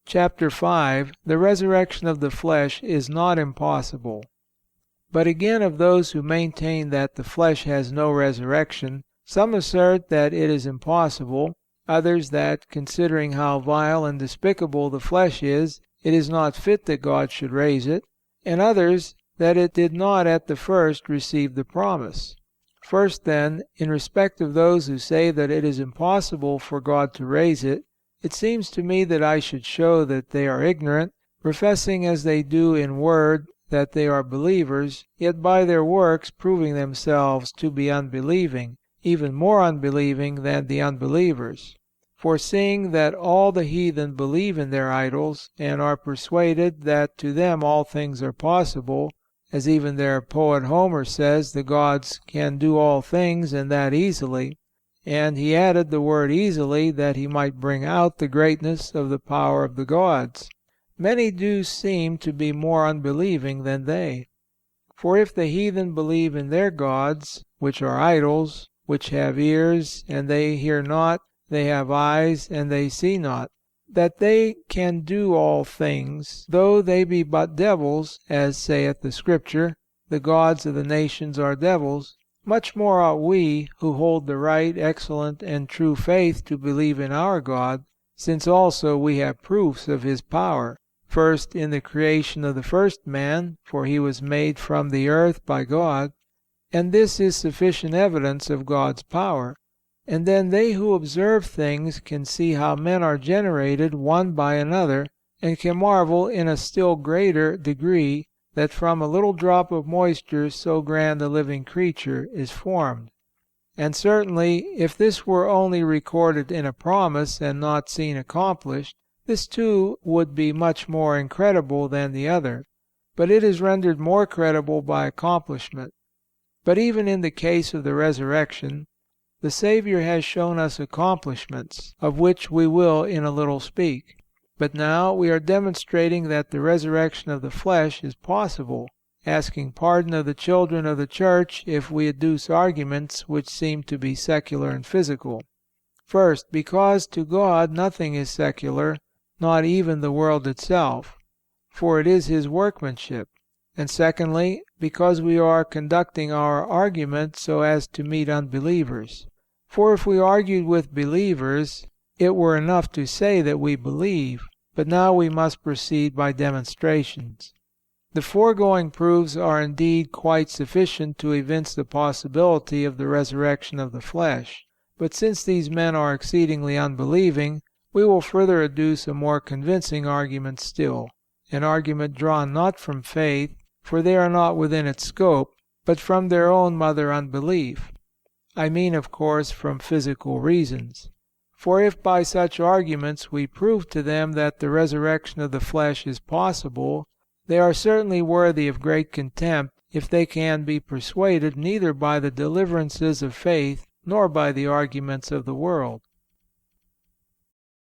chapter 5, the resurrection of the flesh is not impossible. But again, of those who maintain that the flesh has no resurrection, some assert that it is impossible, others that, considering how vile and despicable the flesh is, it is not fit that God should raise it, and others that it did not at the first receive the promise. First, then, in respect of those who say that it is impossible for God to raise it, it seems to me that I should show that they are ignorant, professing as they do in word that they are believers, yet by their works proving themselves to be unbelieving, even more unbelieving than the unbelievers. For seeing that all the heathen believe in their idols, and are persuaded that to them all things are possible, as even their poet Homer says the gods can do all things, and that easily, and he added the word easily that he might bring out the greatness of the power of the gods. Many do seem to be more unbelieving than they. For if the heathen believe in their gods, which are idols, which have ears, and they hear not, they have eyes, and they see not, that they can do all things, though they be but devils, as saith the Scripture, the gods of the nations are devils, much more ought we, who hold the right, excellent, and true faith, to believe in our God, since also we have proofs of His power. First, in the creation of the first man, for he was made from the earth by God, and this is sufficient evidence of God's power. And then they who observe things can see how men are generated one by another, and can marvel in a still greater degree that from a little drop of moisture so grand a living creature is formed. And certainly, if this were only recorded in a promise and not seen accomplished, this too would be much more incredible than the other. But it is rendered more credible by accomplishment. But even in the case of the resurrection, the Savior has shown us accomplishments, of which we will in a little speak. But now we are demonstrating that the resurrection of the flesh is possible, asking pardon of the children of the Church if we adduce arguments which seem to be secular and physical. First, because to God nothing is secular, not even the world itself, for it is His workmanship. And secondly, because we are conducting our argument so as to meet unbelievers. For if we argued with believers, it were enough to say that we believe, but now we must proceed by demonstrations. The foregoing proofs are indeed quite sufficient to evince the possibility of the resurrection of the flesh. But since these men are exceedingly unbelieving, we will further adduce a more convincing argument still, an argument drawn not from faith, for they are not within its scope, but from their own mother unbelief. I mean, of course, from physical reasons. For if by such arguments we prove to them that the resurrection of the flesh is possible, they are certainly worthy of great contempt if they can be persuaded neither by the deliverances of faith nor by the arguments of the world.